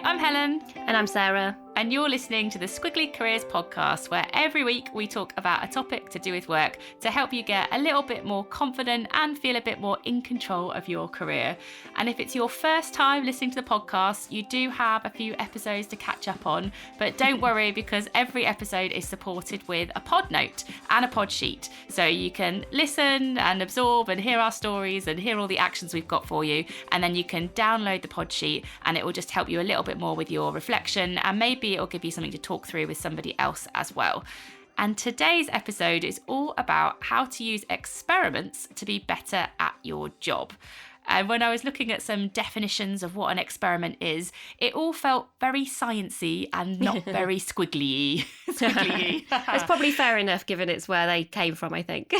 I'm Helen. And I'm Sarah. And you're listening to the Squiggly Careers podcast, where every week we talk about a topic to do with work to help you get a little bit more confident and feel a bit more in control of your career. And if it's your first time listening to the podcast, you do have a few episodes to catch up on. But don't worry, because every episode is supported with a pod note and a pod sheet. So you can listen and absorb and hear our stories and hear all the actions we've got for you. And then you can download the pod sheet and it will just help you a little bit more with your reflection, and maybe it'll give you something to talk through with somebody else as well. And today's episode is all about how to use experiments to be better at your job. And when I was looking at some definitions of what an experiment is, it all felt very sciencey and not very squiggly. It's probably fair enough given it's where they came from, I think.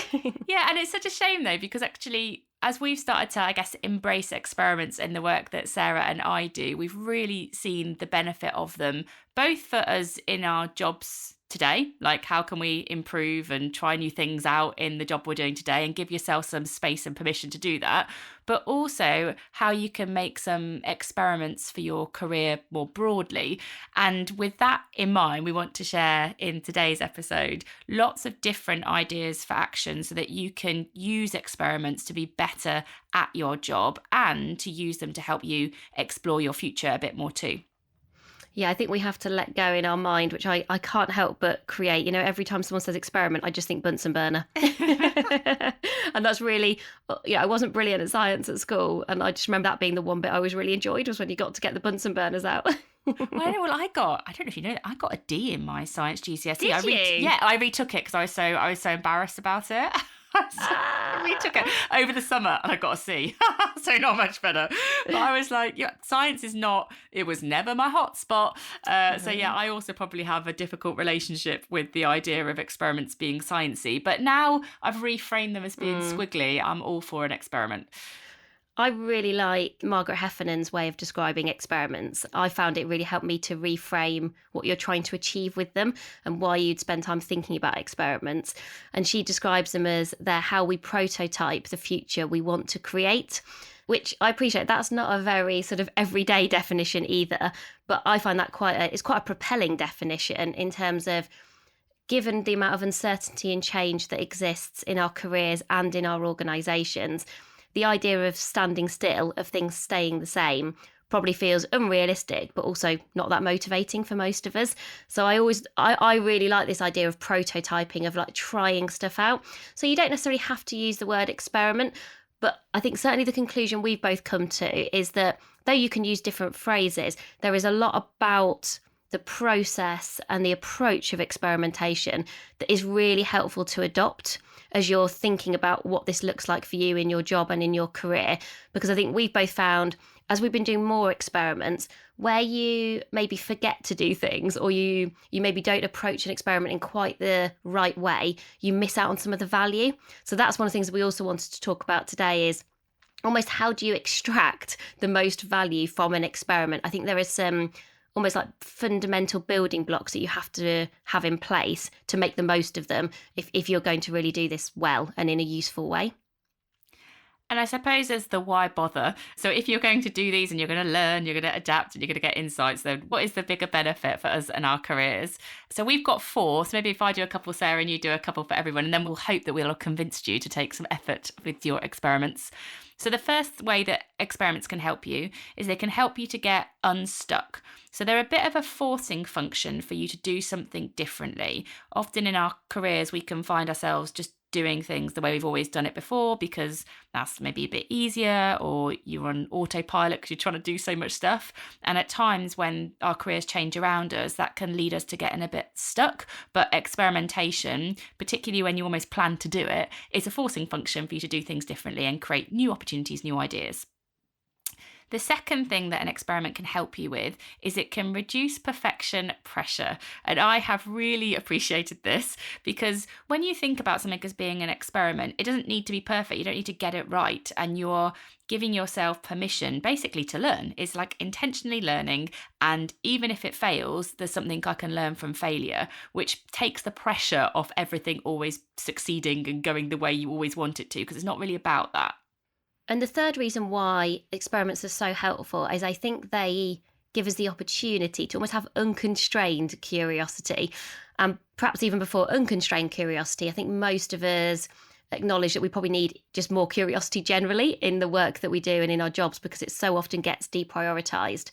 Yeah, and it's such a shame though, because actually, as we've started to, I guess, embrace experiments in the work that Sarah and I do, we've really seen the benefit of them, both for us in our jobs today, like how can we improve and try new things out in the job we're doing today and give yourself some space and permission to do that, but also how you can make some experiments for your career more broadly. And with that in mind, we want to share in today's episode lots of different ideas for action so that you can use experiments to be better at your job and to use them to help you explore your future a bit more too. Yeah, I think we have to let go in our mind, which I can't help but create. You know, every time someone says experiment, I just think Bunsen burner. And that's really, I wasn't brilliant at science at school. And I just remember that being the one bit I always really enjoyed, was when you got to get the Bunsen burners out. I don't know if you know that, I got a D in my science GCSE. Did you? Yeah, I retook it because I was so embarrassed about it. I retook it over the summer and I got a C. So not much better. But I was like, yeah, science it was never my hotspot. So yeah, I also probably have a difficult relationship with the idea of experiments being sciencey. But now I've reframed them as being squiggly. I'm all for an experiment. I really like Margaret Heffernan's way of describing experiments. I found it really helped me to reframe what you're trying to achieve with them and why you'd spend time thinking about experiments. And she describes them as they're how we prototype the future we want to create, which I appreciate. That's not a very sort of everyday definition either, but I find that it's quite a propelling definition in terms of, given the amount of uncertainty and change that exists in our careers and in our organisations, the idea of standing still, of things staying the same, probably feels unrealistic, but also not that motivating for most of us. So I really like this idea of prototyping, of like trying stuff out. So you don't necessarily have to use the word experiment, but I think certainly the conclusion we've both come to is that though you can use different phrases, there is a lot about the process and the approach of experimentation that is really helpful to adopt as you're thinking about what this looks like for you in your job and in your career. Because I think we've both found, as we've been doing more experiments, where you maybe forget to do things, or you maybe don't approach an experiment in quite the right way, you miss out on some of the value. So that's one of the things that we also wanted to talk about today, is almost how do you extract the most value from an experiment. I think there is some almost like fundamental building blocks that you have to have in place to make the most of them if you're going to really do this well and in a useful way. And I suppose there's the why bother. So if you're going to do these and you're going to learn, you're going to adapt and you're going to get insights, then what is the bigger benefit for us and our careers? So we've got 4. So maybe if I do a couple, Sarah, and you do a couple for everyone, and then we'll hope that we'll have convinced you to take some effort with your experiments. So the first way that experiments can help you is they can help you to get unstuck. So they're a bit of a forcing function for you to do something differently. Often in our careers, we can find ourselves just doing things the way we've always done it before because that's maybe a bit easier, or you're on autopilot because you're trying to do so much stuff. And at times when our careers change around us, that can lead us to getting a bit stuck. But experimentation, particularly when you almost plan to do it, is a forcing function for you to do things differently and create new opportunities, new ideas. The second thing that an experiment can help you with is it can reduce perfection pressure. And I have really appreciated this, because when you think about something as being an experiment, it doesn't need to be perfect. You don't need to get it right. And you're giving yourself permission basically to learn. It's like intentionally learning. And even if it fails, there's something I can learn from failure, which takes the pressure off everything always succeeding and going the way you always want it to, because it's not really about that. And the third reason why experiments are so helpful is I think they give us the opportunity to almost have unconstrained curiosity. And perhaps even before unconstrained curiosity, I think most of us acknowledge that we probably need just more curiosity generally in the work that we do and in our jobs, because it so often gets deprioritized.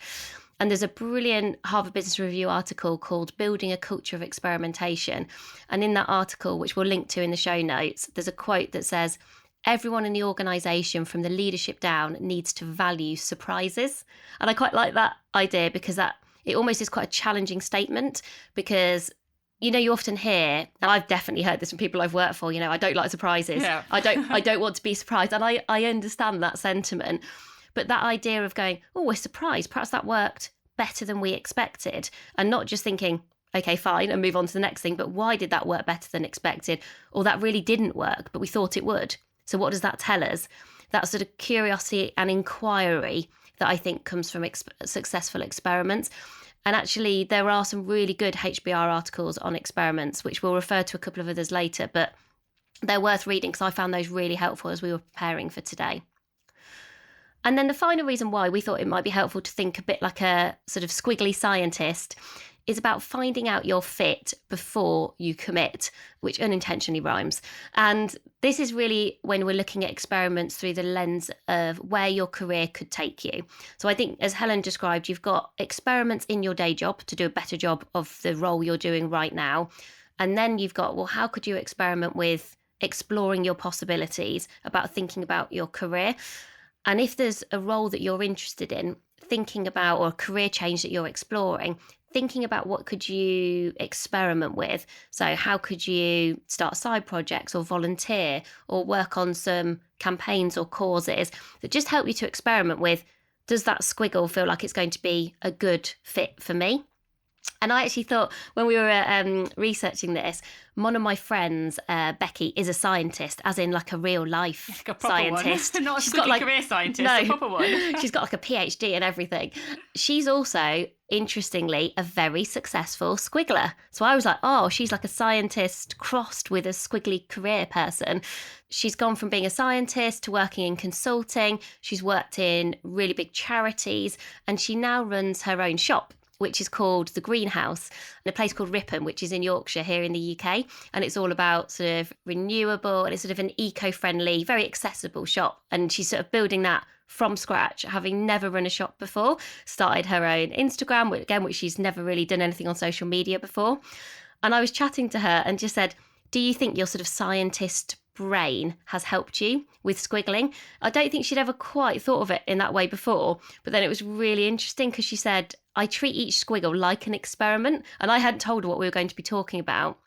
And there's a brilliant Harvard Business Review article called Building a Culture of Experimentation. And in that article, which we'll link to in the show notes, there's a quote that says, everyone in the organisation from the leadership down needs to value surprises. And I quite like that idea, because that it almost is quite a challenging statement, because you often hear, and I've definitely heard this from people I've worked for, I don't like surprises. Yeah. I don't want to be surprised. And I understand that sentiment. But that idea of going, oh, we're surprised, perhaps that worked better than we expected. And not just thinking, okay, fine, and move on to the next thing, but why did that work better than expected? Or that really didn't work, but we thought it would. So what does that tell us? That sort of curiosity and inquiry that I think comes from successful experiments. And actually, there are some really good HBR articles on experiments, which we'll refer to a couple of others later, but they're worth reading because I found those really helpful as we were preparing for today. And then the final reason why we thought it might be helpful to think a bit like a sort of squiggly scientist is about finding out your fit before you commit, which unintentionally rhymes. And this is really when we're looking at experiments through the lens of where your career could take you. So I think, as Helen described, you've got experiments in your day job to do a better job of the role you're doing right now. And then you've got, well, how could you experiment with exploring your possibilities, about thinking about your career? And if there's a role that you're interested in, thinking about, or a career change that you're exploring, thinking about what could you experiment with. So how could you start side projects or volunteer or work on some campaigns or causes that just help you to experiment with, does that squiggle feel like it's going to be a good fit for me? And I actually thought, when we were researching this, one of my friends, Becky, is a scientist, as in like a real life like a proper scientist. One. Not a she's got like career scientist, no, a proper one. She's got like a PhD and everything. She's also, interestingly, a very successful squiggler. So I was like, oh, she's like a scientist crossed with a squiggly career person. She's gone from being a scientist to working in consulting. She's worked in really big charities, and she now runs her own shop, which is called The Greenhouse, in a place called Ripon, which is in Yorkshire here in the UK. And it's all about sort of renewable, and it's sort of an eco-friendly, very accessible shop. And she's sort of building that from scratch, having never run a shop before, started her own Instagram, which she's never really done anything on social media before. And I was chatting to her and just said, do you think your sort of scientist brain has helped you with squiggling? I don't think she'd ever quite thought of it in that way before, but then it was really interesting because she said, I treat each squiggle like an experiment, and I hadn't told her what we were going to be talking about.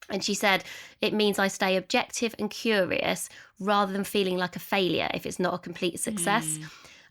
And she said, it means I stay objective and curious rather than feeling like a failure if it's not a complete success.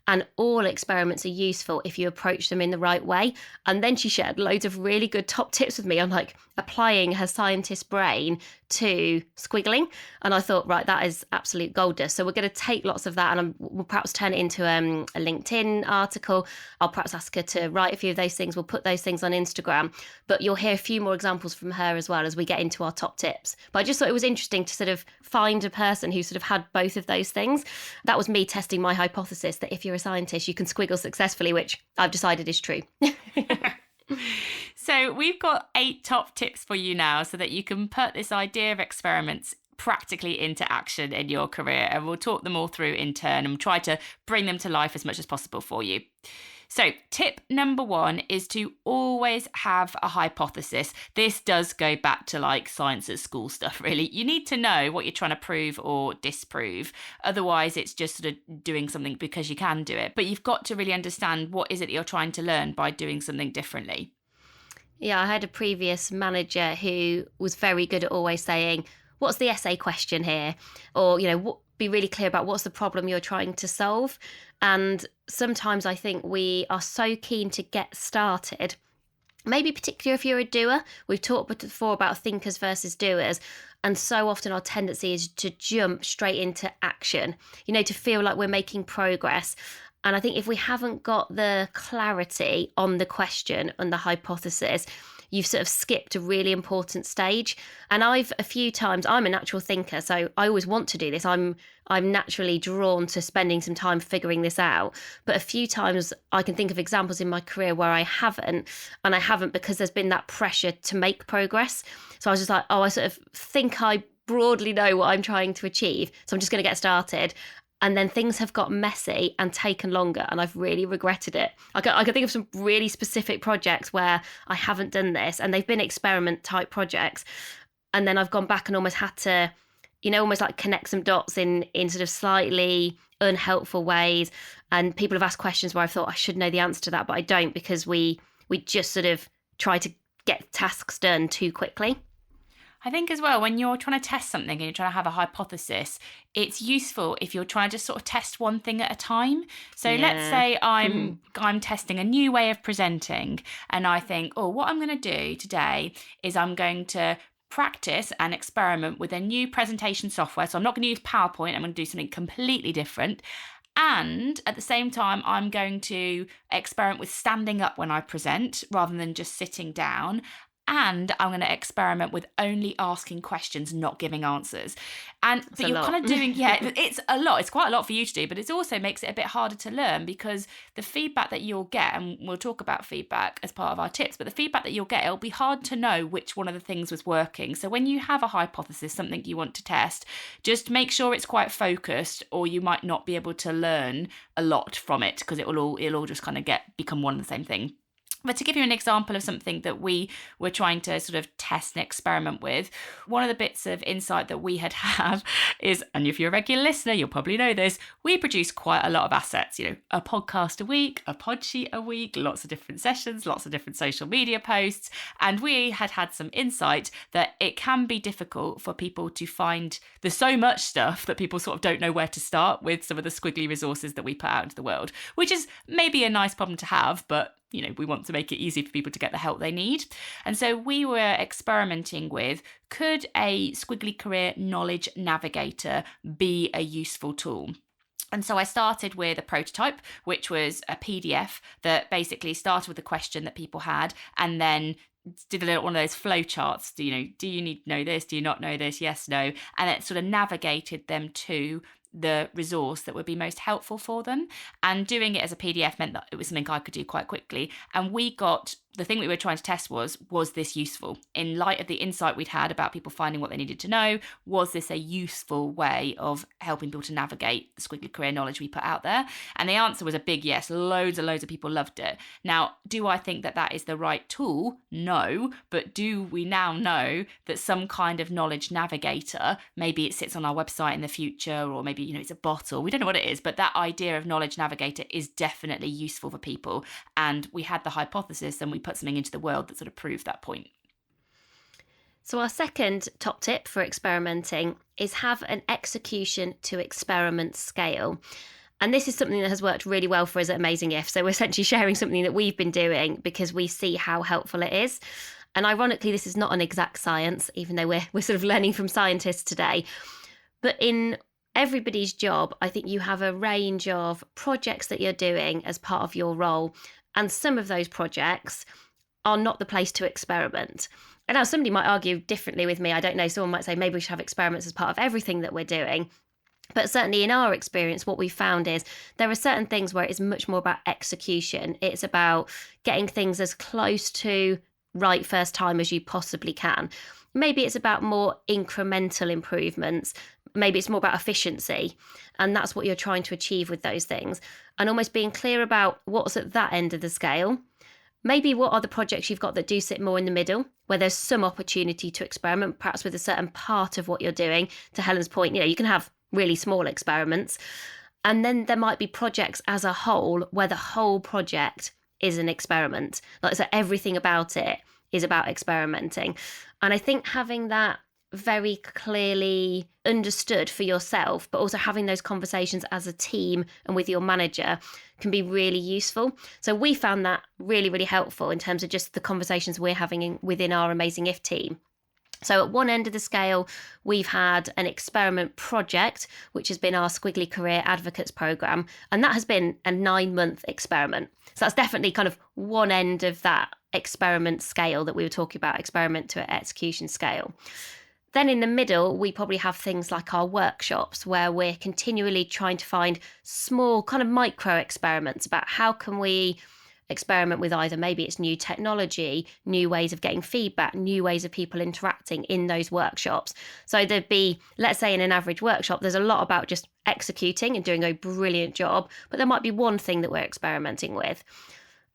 And all experiments are useful if you approach them in the right way. And then she shared loads of really good top tips with me on like applying her scientist brain to squiggling. And I thought, right, that is absolute gold dust. So we're going to take lots of that, and we'll perhaps turn it into a LinkedIn article. I'll perhaps ask her to write a few of those things. We'll put those things on Instagram. But you'll hear a few more examples from her as well as we get into our top tips. But I just thought it was interesting to sort of find a person who sort of had both of those things. That was me testing my hypothesis that if you're a scientist, you can squiggle successfully, which I've decided is true. So we've got 8 top tips for you now so that you can put this idea of experiments practically into action in your career, and we'll talk them all through in turn and try to bring them to life as much as possible for you. So tip number 1 is to always have a hypothesis. This does go back to like science at school stuff, really. You need to know what you're trying to prove or disprove. Otherwise, it's just sort of doing something because you can do it. But you've got to really understand what is it that you're trying to learn by doing something differently. Yeah, I had a previous manager who was very good at always saying, what's the essay question here? Or, be really clear about what's the problem you're trying to solve. And sometimes I think we are so keen to get started, maybe particularly if you're a doer. We've talked before about thinkers versus doers. And so often our tendency is to jump straight into action, to feel like we're making progress. And I think if we haven't got the clarity on the question and the hypothesis, you've sort of skipped a really important stage. And I've a few times, I'm a natural thinker, so I always want to do this. I'm naturally drawn to spending some time figuring this out. But a few times I can think of examples in my career where I haven't, and I haven't because there's been that pressure to make progress. So I was just like, oh, I sort of think I broadly know what I'm trying to achieve, so I'm just going to get started. And then things have got messy and taken longer, and I've really regretted it. I can think of some really specific projects where I haven't done this, and they've been experiment type projects. And then I've gone back and almost had to, almost like connect some dots in sort of slightly unhelpful ways. And people have asked questions where I thought I should know the answer to that, but I don't, because we just sort of try to get tasks done too quickly. I think as well, when you're trying to test something and you're trying to have a hypothesis, it's useful if you're trying to just sort of test one thing at a time. So let's say I'm testing a new way of presenting, and I think, oh, what I'm going to do today is I'm going to practice and experiment with a new presentation software. So I'm not going to use PowerPoint. I'm going to do something completely different. And at the same time, I'm going to experiment with standing up when I present rather than just sitting down. And I'm going to experiment with only asking questions, not giving answers. But you're kind of doing, it's a lot. It's quite a lot for you to do, but it also makes it a bit harder to learn, because the feedback that you'll get, and we'll talk about feedback as part of our tips, but the feedback that you'll get, it'll be hard to know which one of the things was working. So when you have a hypothesis, something you want to test, just make sure it's quite focused, or you might not be able to learn a lot from it, because it'll all just kind of become one and the same thing. But to give you an example of something that we were trying to sort of test and experiment with, one of the bits of insight that we have is, and if you're a regular listener, you'll probably know this, we produce quite a lot of assets, a podcast a week, a pod sheet a week, lots of different sessions, lots of different social media posts. And we had some insight that it can be difficult for people to find, there's so much stuff that people sort of don't know where to start with some of the squiggly resources that we put out into the world, which is maybe a nice problem to have, but we want to make it easy for people to get the help they need. And so we were experimenting with, could a Squiggly Career Knowledge Navigator be a useful tool? And so I started with a prototype, which was a PDF that basically started with a question that people had, and then did a little one of those flow charts. Do you need to know this? Do you not know this? Yes, no. And it sort of navigated them to the resource that would be most helpful for them. And doing it as a PDF meant that it was something I could do quite quickly. And the thing we were trying to test was this useful? In light of the insight we'd had about people finding what they needed to know, was this a useful way of helping people to navigate the Squiggly Career knowledge we put out there? And the answer was a big yes. Loads and loads of people loved it. Now, do I think that is the right tool? No. But do we now know that some kind of knowledge navigator, maybe it sits on our website in the future, or maybe, it's a bot, or we don't know what it is, but that idea of knowledge navigator is definitely useful for people. And we had the hypothesis, and we put something into the world that sort of proved that point. So our second top tip for experimenting is have an execution to experiment scale. And this is something that has worked really well for us at Amazing If. So we're essentially sharing something that we've been doing because we see how helpful it is. And ironically, this is not an exact science, even though we're sort of learning from scientists today. But in everybody's job, I think you have a range of projects that you're doing as part of your role. And some of those projects are not the place to experiment. And now somebody might argue differently with me. I don't know. Someone might say maybe we should have experiments as part of everything that we're doing. But certainly in our experience, what we found is there are certain things where it's much more about execution. It's about getting things as close to right first time as you possibly can. Maybe it's about more incremental improvements. Maybe it's more about efficiency. And that's what you're trying to achieve with those things. And almost being clear about what's at that end of the scale. Maybe what are the projects you've got that do sit more in the middle, where there's some opportunity to experiment, perhaps with a certain part of what you're doing. To Helen's point, you can have really small experiments. And then there might be projects as a whole where the whole project is an experiment. Like, so everything about it is about experimenting. And I think having that very clearly understood for yourself, but also having those conversations as a team and with your manager can be really useful. So we found that really, really helpful in terms of just the conversations we're having within our Amazing If team. So at one end of the scale, we've had an experiment project, which has been our Squiggly Career Advocates Programme, and that has been a 9-month experiment. So that's definitely kind of one end of that experiment scale that we were talking about, experiment to execution scale. Then in the middle, we probably have things like our workshops where we're continually trying to find small kind of micro experiments about how can we experiment with either maybe it's new technology, new ways of getting feedback, new ways of people interacting in those workshops. So there'd be, let's say in an average workshop, there's a lot about just executing and doing a brilliant job, but there might be one thing that we're experimenting with.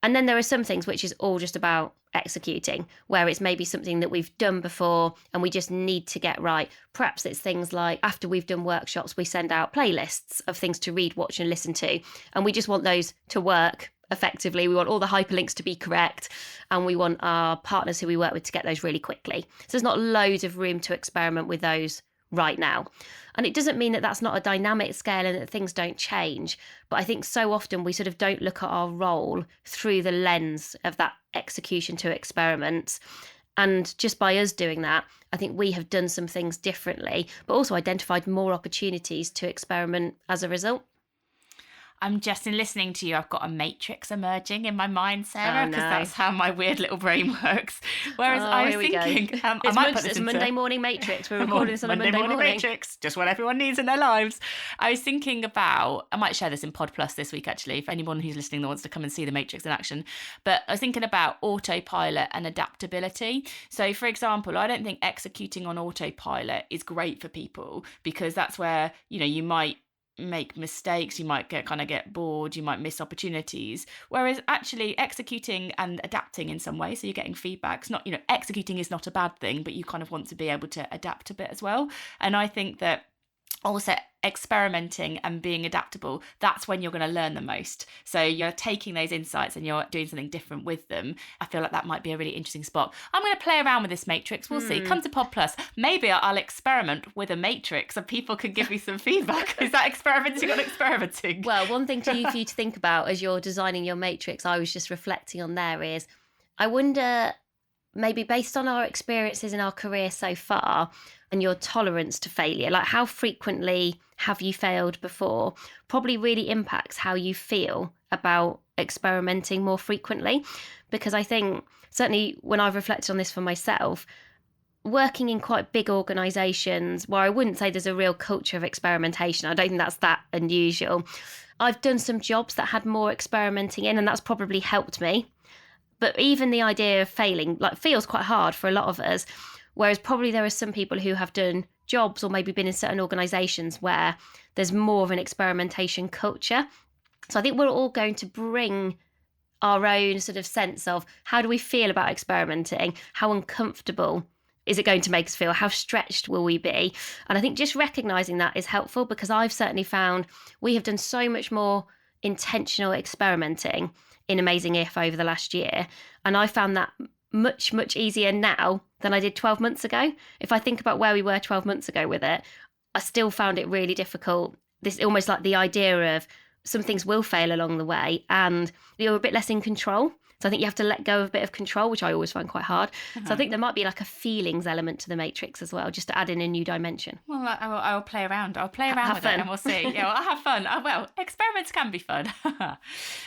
And then there are some things which is all just about executing, where it's maybe something that we've done before and we just need to get right. Perhaps it's things like after we've done workshops, we send out playlists of things to read, watch and listen to, and we just want those to work effectively. We want all the hyperlinks to be correct, and we want our partners who we work with to get those really quickly. So there's not loads of room to experiment with those right now. And it doesn't mean that that's not a dynamic scale and that things don't change. But I think so often we sort of don't look at our role through the lens of that execution to experiments. And just by us doing that, I think we have done some things differently, but also identified more opportunities to experiment as a result. I'm just in listening to you, I've got a matrix emerging in my mind, Sarah, because that's how my weird little brain works. Whereas I was thinking, I might put this into Monday morning matrix. We're recording this on a Monday morning matrix, just what everyone needs in their lives. I was thinking about, I might share this in Pod Plus this week actually, if anyone who's listening that wants to come and see the matrix in action. But I was thinking about autopilot and adaptability. So for example, I don't think executing on autopilot is great for people, because that's where, you might make mistakes, you might get bored, you might miss opportunities. Whereas actually executing and adapting in some way, so you're getting feedback. It's not, executing is not a bad thing, but you kind of want to be able to adapt a bit as well. And I think that also experimenting and being adaptable, that's when you're going to learn the most. So you're taking those insights and you're doing something different with them. I feel like that might be a really interesting spot. I'm going to play around with this matrix. We'll see. Come to Pod Plus. Maybe I'll experiment with a matrix and people can give me some feedback. Is that experimenting on experimenting? Well, one thing for you to think about as you're designing your matrix, I was just reflecting on there, is I wonder, maybe based on our experiences in our career so far and your tolerance to failure, like how frequently have you failed before, probably really impacts how you feel about experimenting more frequently. Because I think certainly when I've reflected on this for myself, working in quite big organisations where I wouldn't say there's a real culture of experimentation, I don't think that's that unusual. I've done some jobs that had more experimenting in, and that's probably helped me. But even the idea of failing feels quite hard for a lot of us. Whereas probably there are some people who have done jobs or maybe been in certain organisations where there's more of an experimentation culture. So I think we're all going to bring our own sort of sense of how do we feel about experimenting? How uncomfortable is it going to make us feel? How stretched will we be? And I think just recognising that is helpful, because I've certainly found we have done so much more intentional experimenting in Amazing If over the last year. And I found that much, much easier now than I did 12 months ago. If I think about where we were 12 months ago with it, I still found it really difficult. This almost like the idea of some things will fail along the way and you're a bit less in control. So I think you have to let go of a bit of control, which I always find quite hard. So I think there might be like a feelings element to the matrix as well, just to add in a new dimension. Well, I will play around. I'll play around with it and we'll see. Yeah, I'll have fun. Experiments can be fun.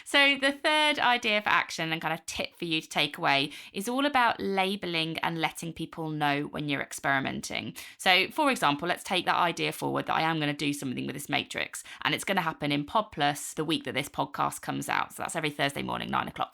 So the third idea for action and kind of tip for you to take away is all about labelling and letting people know when you're experimenting. So for example, let's take that idea forward that I am going to do something with this matrix, and it's going to happen in Pod Plus the week that this podcast comes out. So that's every Thursday morning, 9:00.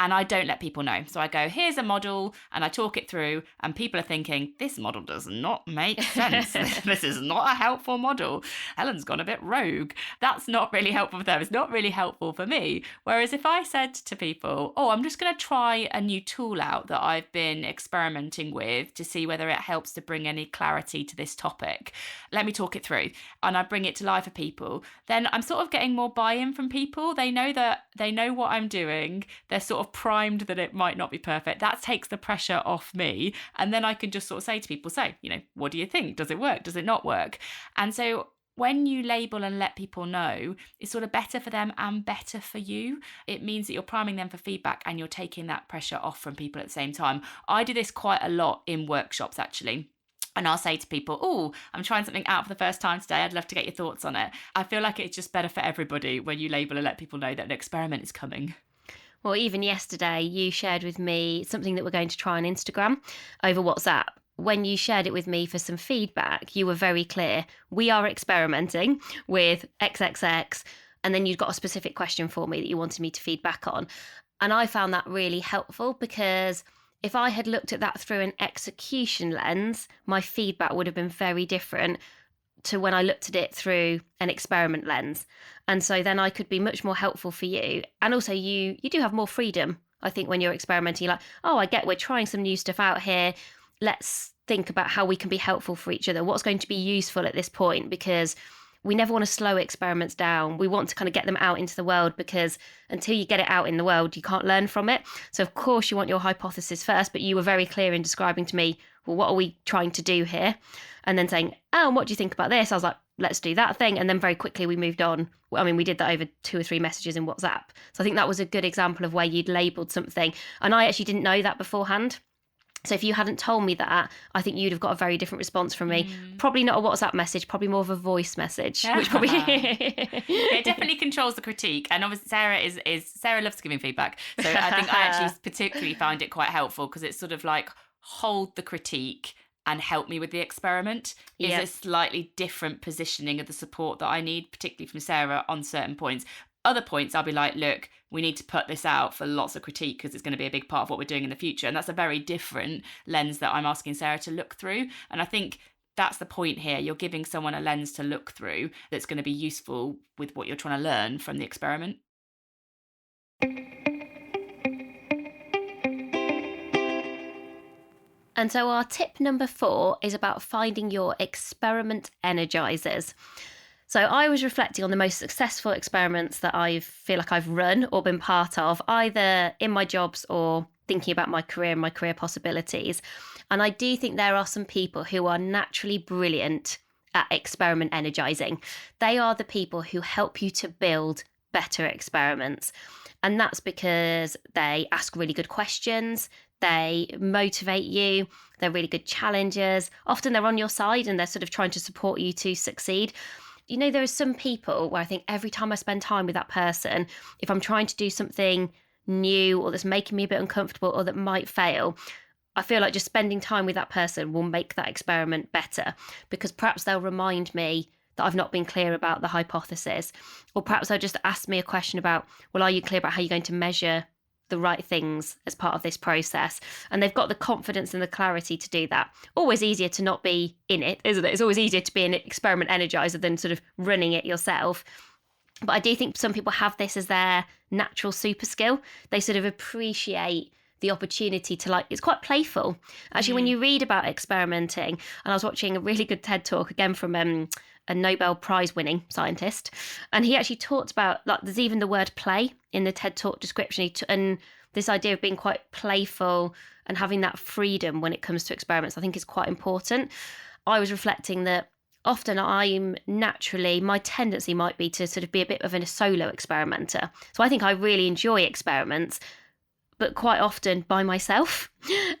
And I don't let people know. So I go, here's a model, and I talk it through, and people are thinking, this model does not make sense. This is not a helpful model. Helen's gone a bit rogue. That's not really helpful for them. It's not really helpful for me. Whereas if I said to people, I'm just going to try a new tool out that I've been experimenting with to see whether it helps to bring any clarity to this topic. Let me talk it through. And I bring it to life for people. Then I'm sort of getting more buy-in from people. They know what I'm doing. They're sort of primed that it might not be perfect. That takes the pressure off me. And then I can just sort of say to people, what do you think? Does it work? Does it not work? And so when you label and let people know, it's sort of better for them and better for you. It means that you're priming them for feedback and you're taking that pressure off from people at the same time. I do this quite a lot in workshops, actually. And I'll say to people, oh, I'm trying something out for the first time today. I'd love to get your thoughts on it. I feel like it's just better for everybody when you label and let people know that an experiment is coming. Well, even yesterday, you shared with me something that we're going to try on Instagram over WhatsApp. When you shared it with me for some feedback, you were very clear. We are experimenting with XXX. And then you'd got a specific question for me that you wanted me to feedback on. And I found that really helpful, because if I had looked at that through an execution lens, my feedback would have been very different to when I looked at it through an experiment lens. And so then I could be much more helpful for you. And also you do have more freedom, I think, when you're experimenting. Like, oh, I get we're trying some new stuff out here. Let's think about how we can be helpful for each other. What's going to be useful at this point? Because we never want to slow experiments down. We want to kind of get them out into the world, because until you get it out in the world, you can't learn from it. So of course you want your hypothesis first, but you were very clear in describing to me, well, what are we trying to do here? And then saying, oh, and what do you think about this? I was like, let's do that thing. And then very quickly we moved on. I mean, we did that over 2 or 3 messages in WhatsApp. So I think that was a good example of where you'd labelled something. And I actually didn't know that beforehand. So if you hadn't told me that, I think you'd have got a very different response from me. Probably not a WhatsApp message, probably more of a voice message, which probably it definitely controls the critique. And obviously Sarah loves giving feedback. So I think I actually particularly found it quite helpful, because it's sort of like, hold the critique and help me with the experiment is a slightly different positioning of the support that I need, particularly from Sarah on certain points. Other points, I'll be like, look, we need to put this out for lots of critique, because it's going to be a big part of what we're doing in the future. And that's a very different lens that I'm asking Sarah to look through. And I think that's the point here. You're giving someone a lens to look through that's going to be useful with what you're trying to learn from the experiment. And so our tip number 4 is about finding your experiment energizers. So I was reflecting on the most successful experiments that I feel like I've run or been part of, either in my jobs or thinking about my career and my career possibilities. And I do think there are some people who are naturally brilliant at experiment energizing. They are the people who help you to build better experiments. And that's because they ask really good questions. They motivate you. They're really good challengers. Often they're on your side and they're sort of trying to support you to succeed. You know, there are some people where I think every time I spend time with that person, if I'm trying to do something new or that's making me a bit uncomfortable or that might fail, I feel like just spending time with that person will make that experiment better, because perhaps they'll remind me that I've not been clear about the hypothesis, or perhaps they'll just ask me a question about, well, are you clear about how you're going to measure the right things as part of this process? And they've got the confidence and the clarity to do that. Always easier to not be in it, isn't it? It's always easier to be an experiment energizer than sort of running it yourself. But I do think some people have this as their natural super skill. They sort of appreciate the opportunity to, like, it's quite playful. Actually, when you read about experimenting, and I was watching a really good TED talk again from a Nobel Prize winning scientist, and he actually talked about, like, there's even the word play in the TED talk description, and this idea of being quite playful and having that freedom when it comes to experiments, I think is quite important. I was reflecting that often my tendency might be to sort of be a bit of a solo experimenter. So I think I really enjoy experiments, but quite often by myself.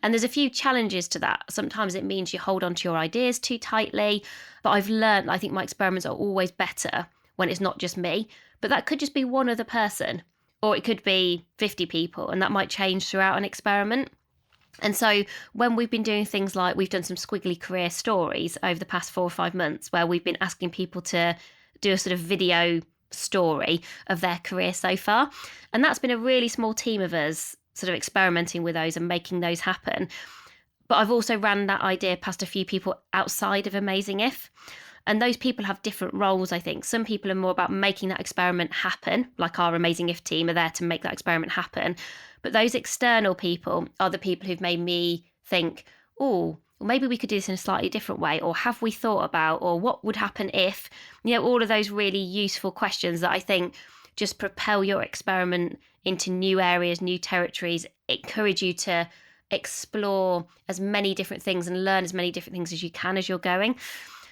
And there's a few challenges to that. Sometimes it means you hold on to your ideas too tightly. But I've learned, I think my experiments are always better when it's not just me. But that could just be one other person, or it could be 50 people, and that might change throughout an experiment. And so when we've been doing things like, we've done some Squiggly career stories over the past 4 or 5 months, where we've been asking people to do a sort of video story of their career so far. And that's been a really small team of us sort of experimenting with those and making those happen. But I've also ran that idea past a few people outside of Amazing If. And those people have different roles, I think. Some people are more about making that experiment happen, like our Amazing If team are there to make that experiment happen. But those external people are the people who've made me think, oh, well, maybe we could do this in a slightly different way, or have we thought about, or what would happen if, all of those really useful questions that I think just propel your experiment into new areas, new territories, encourage you to explore as many different things and learn as many different things as you can as you're going.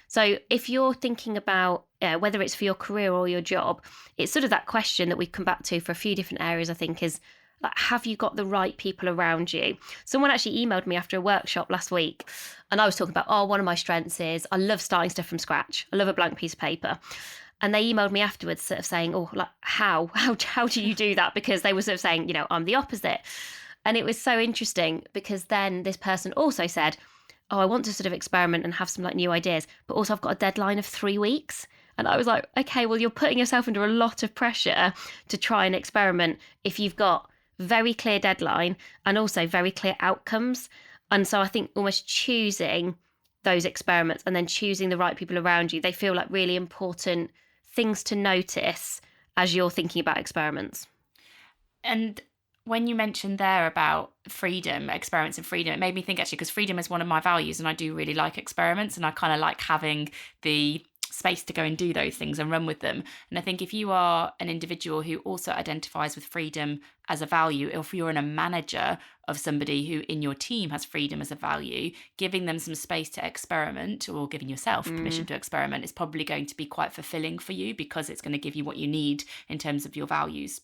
So if you're thinking about whether it's for your career or your job, it's sort of that question that we come back to for a few different areas, I think, is Like, have you got the right people around you? Someone actually emailed me after a workshop last week, and I was talking about, one of my strengths is I love starting stuff from scratch. I love a blank piece of paper. And they emailed me afterwards sort of saying, like, how do you do that? Because they were sort of saying, I'm the opposite. And it was so interesting because then this person also said, I want to sort of experiment and have some like new ideas, but also I've got a deadline of 3 weeks. And I was like, okay, well, you're putting yourself under a lot of pressure to try and experiment if you've got very clear deadline and also very clear outcomes. And so I think almost choosing those experiments and then choosing the right people around you, they feel like really important things to notice as you're thinking about experiments. And when you mentioned there about freedom, experiments and freedom, it made me think actually, because freedom is one of my values and I do really like experiments and I kind of like having the space to go and do those things and run with them. And I think if you are an individual who also identifies with freedom as a value, or if you're a manager of somebody who in your team has freedom as a value, giving them some space to experiment or giving yourself permission to experiment is probably going to be quite fulfilling for you because it's going to give you what you need in terms of your values.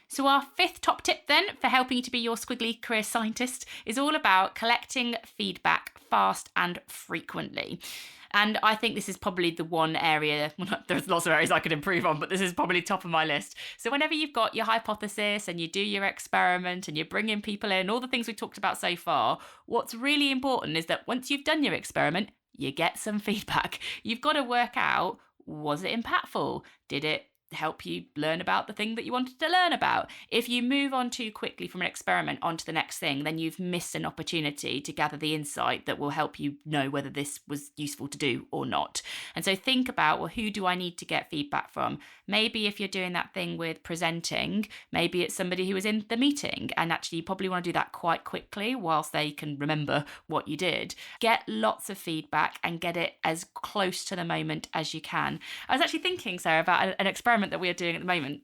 So our fifth top tip then for helping you to be your squiggly career scientist is all about collecting feedback fast and frequently. And I think this is probably the one area, well, there's lots of areas I could improve on, but this is probably top of my list. So whenever you've got your hypothesis and you do your experiment and you're bringing people in, all the things we've talked about so far, what's really important is that once you've done your experiment, you get some feedback. You've got to work out, was it impactful? Did it help you learn about the thing that you wanted to learn about? If you move on too quickly from an experiment onto the next thing, then you've missed an opportunity to gather the insight that will help you know whether this was useful to do or not. And so think about, well, who do I need to get feedback from? Maybe if you're doing that thing with presenting, maybe it's somebody who was in the meeting and actually you probably want to do that quite quickly whilst they can remember what you did. Get lots of feedback and get it as close to the moment as you can. I was actually thinking, Sarah, about an experiment that we are doing at the moment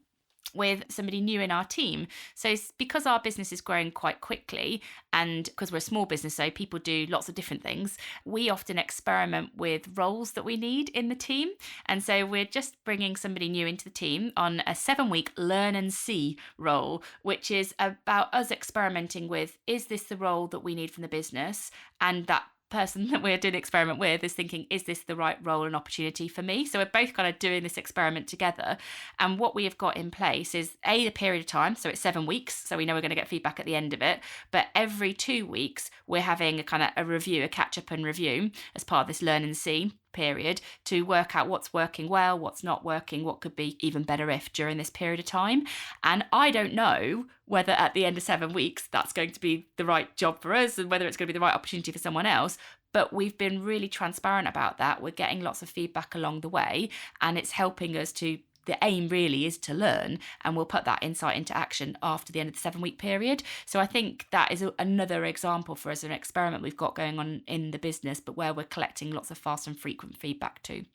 with somebody new in our team. So because our business is growing quite quickly and because we're a small business, so people do lots of different things, we often experiment with roles that we need in the team. And so we're just bringing somebody new into the team on a 7-week learn and see role, which is about us experimenting with, is this the role that we need from the business? And that person that we're doing the experiment with is thinking, is this the right role and opportunity for me? So we're both kind of doing this experiment together. And what we have got in place is a period of time. So it's 7 weeks. So we know we're going to get feedback at the end of it. But every 2 weeks, we're having a kind of a review, a catch up and review as part of this learn and see period to work out what's working well, what's not working, what could be even better if during this period of time. And I don't know whether at the end of 7 weeks that's going to be the right job for us and whether it's going to be the right opportunity for someone else. But we've been really transparent about that. We're getting lots of feedback along the way and it's helping us to, the aim really is to learn, and we'll put that insight into action after the end of the 7-week period. So I think that is another example for us, an experiment we've got going on in the business, but where we're collecting lots of fast and frequent feedback too.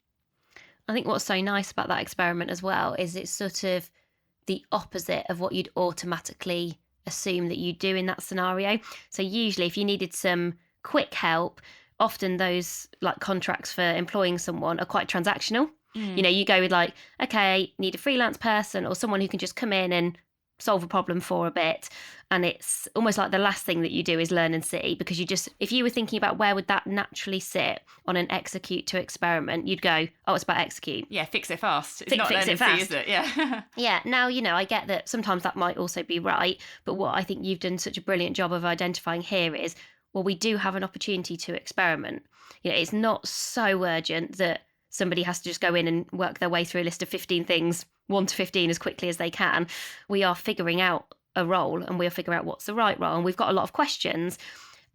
I think what's so nice about that experiment as well is it's sort of the opposite of what you'd automatically assume that you do in that scenario. So usually if you needed some quick help, often those like contracts for employing someone are quite transactional. You go with like, okay, need a freelance person or someone who can just come in and solve a problem for a bit. And it's almost like the last thing that you do is learn and see, because if you were thinking about where would that naturally sit on an execute to experiment, you'd go, oh, it's about execute. Yeah, fix it fast. It's not learn and see, is it? Yeah. Yeah. Now, I get that sometimes that might also be right. But what I think you've done such a brilliant job of identifying here is, well, we do have an opportunity to experiment. It's not so urgent that somebody has to just go in and work their way through a list of 15 things, 1 to 15 as quickly as they can. We are figuring out a role and we are figuring out what's the right role. And we've got a lot of questions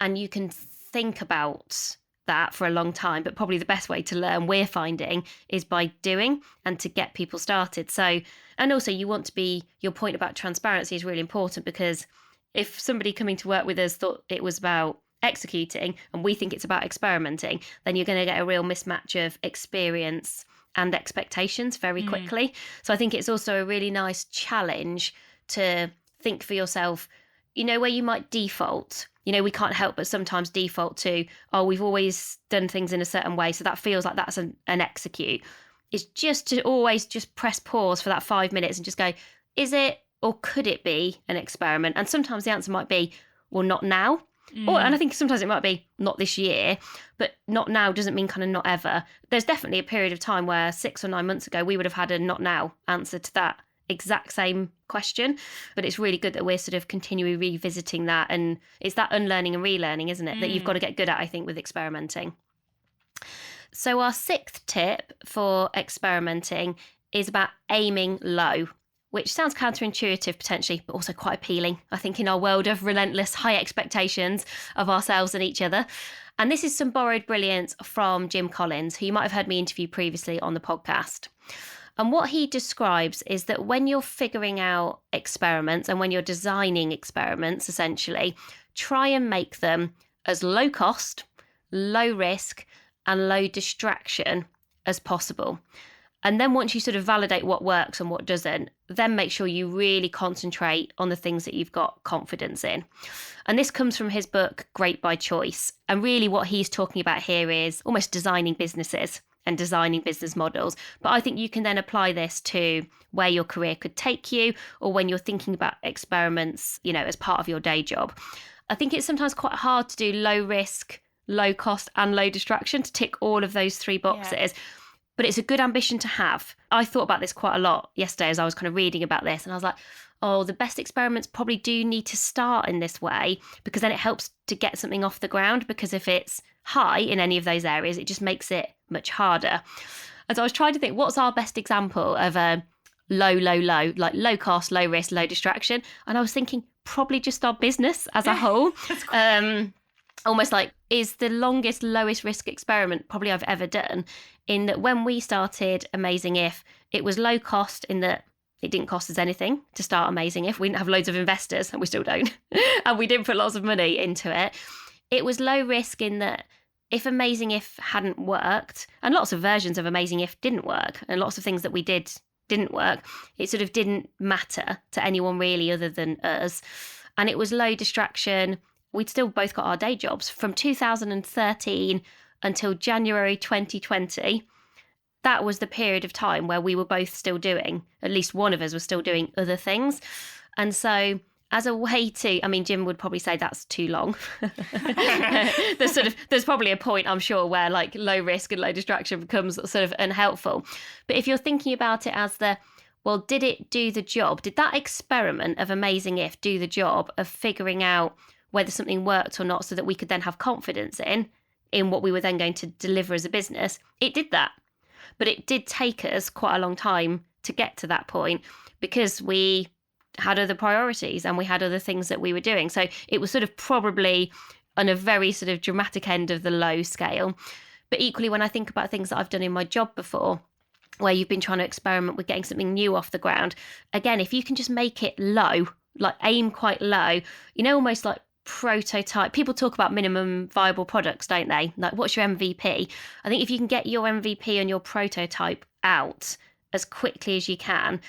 and you can think about that for a long time. But probably the best way to learn, we're finding, is by doing and to get people started. So, and also you want to be, your point about transparency is really important, because if somebody coming to work with us thought it was about executing and we think it's about experimenting, then you're going to get a real mismatch of experience and expectations very quickly. So I think it's also a really nice challenge to think for yourself, where you might default. We can't help but sometimes default to, oh, we've always done things in a certain way, so that feels like that's an execute. It's just to always just press pause for that 5 minutes and just go, is it or could it be an experiment? And sometimes the answer might be, well, not now. And I think sometimes it might be not this year, but not now doesn't mean kind of not ever. There's definitely a period of time where 6 or 9 months ago, we would have had a not now answer to that exact same question. But it's really good that we're sort of continually revisiting that. And it's that unlearning and relearning, isn't it, that you've got to get good at, I think, with experimenting. So our 6th tip for experimenting is about aiming low, which sounds counterintuitive potentially, but also quite appealing, I think, in our world of relentless high expectations of ourselves and each other. And this is some borrowed brilliance from Jim Collins, who you might have heard me interview previously on the podcast. And what he describes is that when you're figuring out experiments and when you're designing experiments, essentially, try and make them as low cost, low risk, and low distraction as possible. And then once you sort of validate what works and what doesn't, then make sure you really concentrate on the things that you've got confidence in. And this comes from his book, Great by Choice. And really what he's talking about here is almost designing businesses and designing business models. But I think you can then apply this to where your career could take you, or when you're thinking about experiments, as part of your day job. I think it's sometimes quite hard to do low risk, low cost and low distraction, to tick all of those 3 boxes. Yeah. But it's a good ambition to have. I thought about this quite a lot yesterday as I was kind of reading about this, and I was like, oh, the best experiments probably do need to start in this way, because then it helps to get something off the ground, because if it's high in any of those areas, it just makes it much harder. And so I was trying to think, what's our best example of a low, like low cost, low risk, low distraction? And I was thinking probably just our business as a whole. Almost like is the longest, lowest risk experiment probably I've ever done, in that when we started Amazing If, it was low cost in that it didn't cost us anything to start Amazing If. We didn't have loads of investors, and we still don't. And we didn't put lots of money into it. It was low risk in that if Amazing If hadn't worked, and lots of versions of Amazing If didn't work, and lots of things that we didn't work, it sort of didn't matter to anyone really other than us. And it was low distraction. We'd still both got our day jobs from 2013 until January 2020. That was the period of time where we were both still doing, at least one of us was still doing other things. And so as a way to, I mean, Jim would probably say that's too long. There's probably a point, I'm sure, where like low risk and low distraction becomes sort of unhelpful. But if you're thinking about it as well, did it do the job? Did that experiment of Amazing If do the job of figuring out whether something worked or not, so that we could then have confidence in what we were then going to deliver as a business? It did that. But it did take us quite a long time to get to that point, because we had other priorities and we had other things that we were doing. So it was sort of probably on a very sort of dramatic end of the low scale. But equally, when I think about things that I've done in my job before, where you've been trying to experiment with getting something new off the ground, again, if you can just make it low, like aim quite low, almost like prototype. People talk about minimum viable products, don't they? Like, what's your MVP? I think if you can get your MVP and your prototype out as quickly as you can,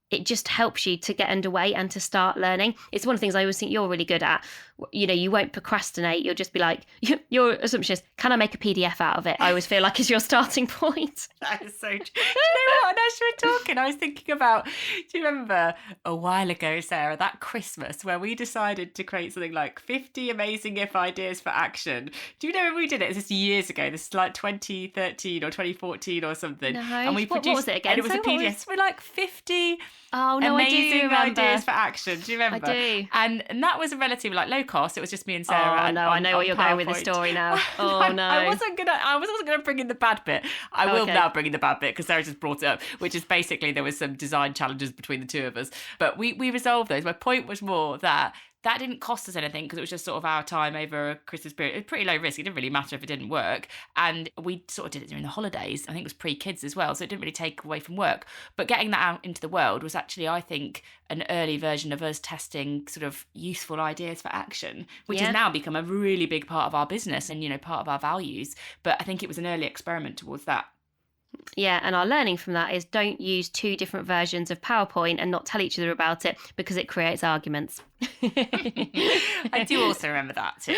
it just helps you to get underway and to start learning. It's one of the things I always think you're really good at. You won't procrastinate. You'll just be like, your assumption is, can I make a PDF out of it? I always feel like is your starting point. That is so true. Do you know what? As you were talking, I was thinking about, do you remember a while ago, Sarah, that Christmas where we decided to create something like 50 Amazing If ideas for action? Do you know when we did it? This is years ago. This is like 2013 or 2014 or something. No. And we produced, what was it again? And it was a PDF. We're like 50 amazing ideas for action. Do you remember? I do. And that was a relatively like low cost. It was just me and Sarah. Oh no, I know where you're going with the story now. Oh no. I wasn't gonna bring in the bad bit. I will now bring in the bad bit because Sarah just brought it up, which is basically there was some design challenges between the two of us. But we resolved those. My point was more that didn't cost us anything because it was just sort of our time over a Christmas period. It was pretty low risk. It didn't really matter if it didn't work. And we sort of did it during the holidays. I think it was pre-kids as well. So it didn't really take away from work. But getting that out into the world was actually, I think, an early version of us testing sort of useful ideas for action, which has now become a really big part of our business and, part of our values. But I think it was an early experiment towards that. Yeah, and our learning from that is don't use 2 different versions of PowerPoint and not tell each other about it because it creates arguments. I do also remember that too.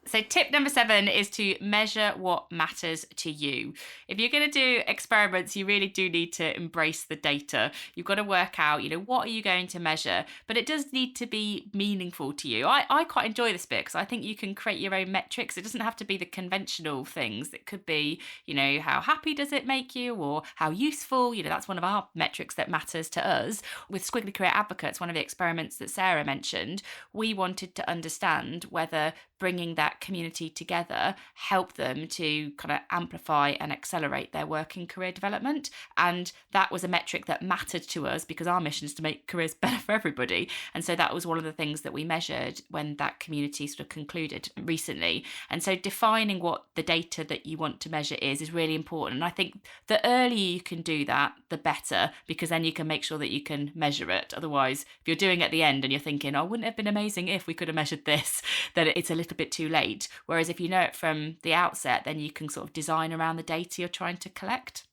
So tip number 7 is to measure what matters to you. If you're going to do experiments, you really do need to embrace the data. You've got to work out, what are you going to measure? But it does need to be meaningful to you. I quite enjoy this bit because I think you can create your own metrics. It doesn't have to be the conventional things. It could be, how happy does it make you, or how useful? That's one of our metrics that matters to us. With Squiggly Career Advocates, one of the experiments that Sarah mentioned, we wanted to understand whether bringing that community together help them to kind of amplify and accelerate their work and career development. And that was a metric that mattered to us because our mission is to make careers better for everybody. And so that was one of the things that we measured when that community sort of concluded recently. And so defining what the data that you want to measure is really important. And I think the earlier you can do that, the better, because then you can make sure that you can measure it. Otherwise, if you're doing it at the end and you're thinking, oh, wouldn't it have been amazing if we could have measured this, then it's a little bit too late. Whereas if you know it from the outset, then you can sort of design around the data you're trying to collect.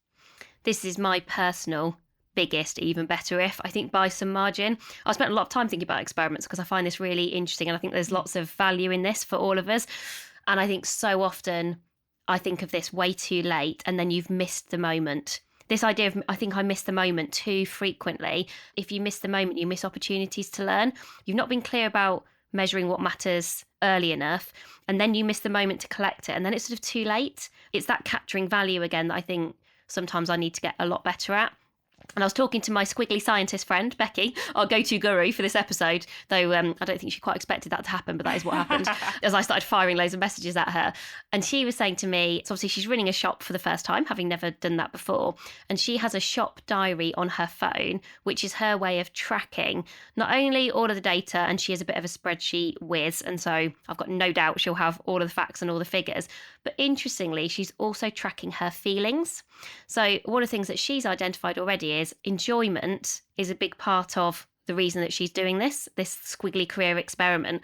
This is my personal biggest even better if, I think, by some margin. I spent a lot of time thinking about experiments because I find this really interesting, and I think there's lots of value in this for all of us. And I think so often I think of this way too late, and then you've missed the moment. This idea of, I think I miss the moment too frequently. If you miss the moment, you miss opportunities to learn. You've not been clear about measuring what matters early enough, and then you miss the moment to collect it, and then it's sort of too late. It's that capturing value again that I think sometimes I need to get a lot better at. And I was talking to my squiggly scientist friend, Becky, our go-to guru for this episode, though I don't think she quite expected that to happen, but that is what happened, as I started firing loads of messages at her. And she was saying to me, so obviously she's running a shop for the first time, having never done that before, and she has a shop diary on her phone, which is her way of tracking not only all of the data, and she is a bit of a spreadsheet whiz, and so I've got no doubt she'll have all of the facts and all the figures, but interestingly, she's also tracking her feelings. So one of the things that she's identified already is enjoyment is a big part of the reason that she's doing this Squiggly Career experiment.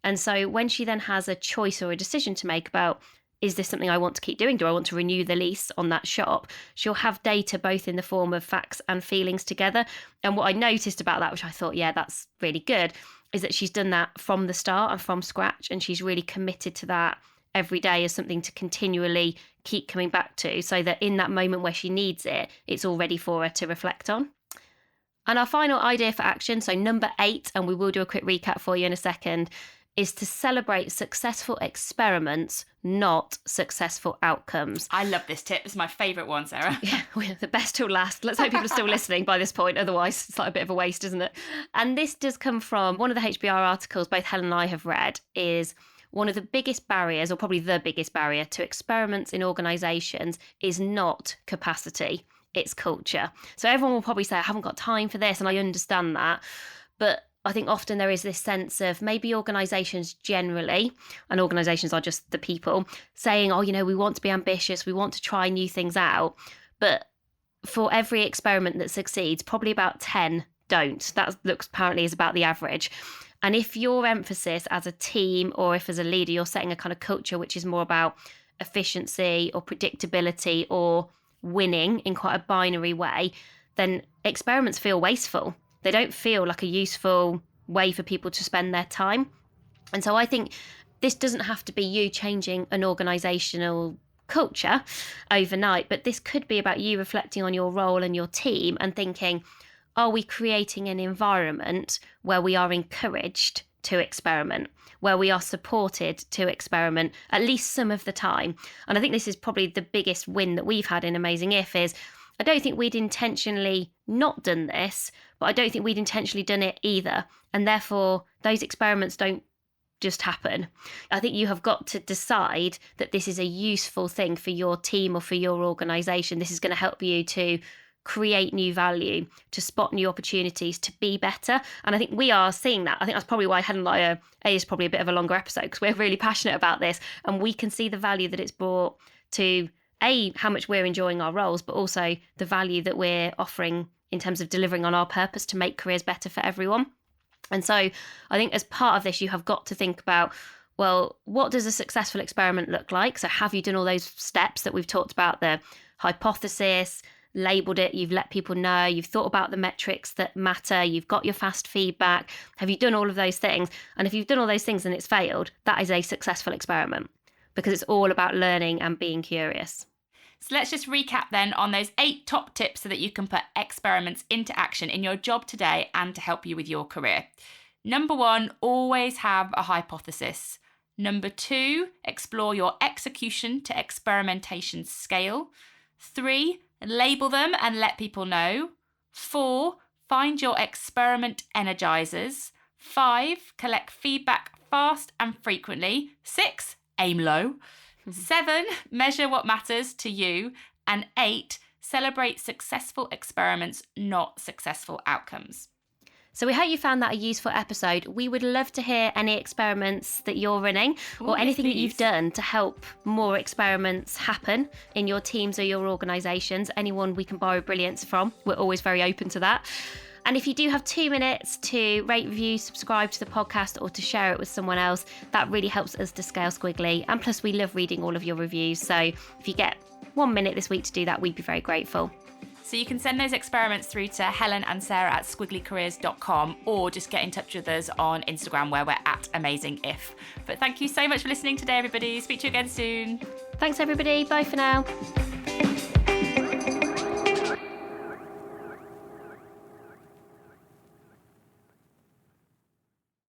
And so when she then has a choice or a decision to make about, is this something I want to keep doing? Do I want to renew the lease on that shop? She'll have data both in the form of facts and feelings together. And what I noticed about that, which I thought, yeah, that's really good, is that she's done that from the start and from scratch. And she's really committed to that every day as something to continually keep coming back to, so that in that moment where she needs it, it's all ready for her to reflect on. And our final idea for action, so number 8, and we will do a quick recap for you in a second, is to celebrate successful experiments, not successful outcomes. I love this tip. This is my favourite one, Sarah. Yeah, we're the best till last. Let's hope people are still listening by this point. Otherwise, it's like a bit of a waste, isn't it? And this does come from one of the HBR articles both Helen and I have read, is one of the biggest barriers, or probably the biggest barrier to experiments in organisations is not capacity, it's culture. So everyone will probably say, I haven't got time for this, and I understand that. But I think often there is this sense of maybe organisations generally, and organisations are just the people, saying, oh, we want to be ambitious, we want to try new things out. But for every experiment that succeeds, probably about 10 don't. That looks apparently is about the average. And if your emphasis as a team, or if as a leader, you're setting a kind of culture which is more about efficiency or predictability or winning in quite a binary way, then experiments feel wasteful. They don't feel like a useful way for people to spend their time. And so I think this doesn't have to be you changing an organisational culture overnight, but this could be about you reflecting on your role and your team and thinking, are we creating an environment where we are encouraged to experiment, where we are supported to experiment at least some of the time? And I think this is probably the biggest win that we've had in Amazing If is, I don't think we'd intentionally not done this, but I don't think we'd intentionally done it either. And therefore, those experiments don't just happen. I think you have got to decide that this is a useful thing for your team or for your organisation. This is going to help you to create new value, to spot new opportunities, to be better. And I think we are seeing that. I think that's probably why Helen and I is probably a bit of a longer episode, because we're really passionate about this and we can see the value that it's brought to how much we're enjoying our roles, but also the value that we're offering in terms of delivering on our purpose to make careers better for everyone. And so I think as part of this, you have got to think about, well, what does a successful experiment look like? So have you done all those steps that we've talked about, the hypothesis, labelled it, you've let people know, you've thought about the metrics that matter, you've got your fast feedback. Have you done all of those things? And if you've done all those things and it's failed, that is a successful experiment, because it's all about learning and being curious. So let's just recap then on those 8 top tips so that you can put experiments into action in your job today and to help you with your career. Number 1, always have a hypothesis. Number 2, explore your execution to experimentation scale. 3, label them and let people know. 4, find your experiment energizers. 5, collect feedback fast and frequently. 6, aim low. 7, measure what matters to you. And 8, celebrate successful experiments, not successful outcomes. So we hope you found that a useful episode. We would love to hear any experiments that you're running or anything that you've done to help more experiments happen in your teams or your organisations. Anyone we can borrow brilliance from. We're always very open to that. And if you do have 2 minutes to rate, review, subscribe to the podcast or to share it with someone else, that really helps us to scale Squiggly. And plus, we love reading all of your reviews. So if you get 1 minute this week to do that, we'd be very grateful. So you can send those experiments through to Helen and Sarah at squigglycareers.com, or just get in touch with us on Instagram where we're at AmazingIf. But thank you so much for listening today, everybody. Speak to you again soon. Thanks, everybody. Bye for now.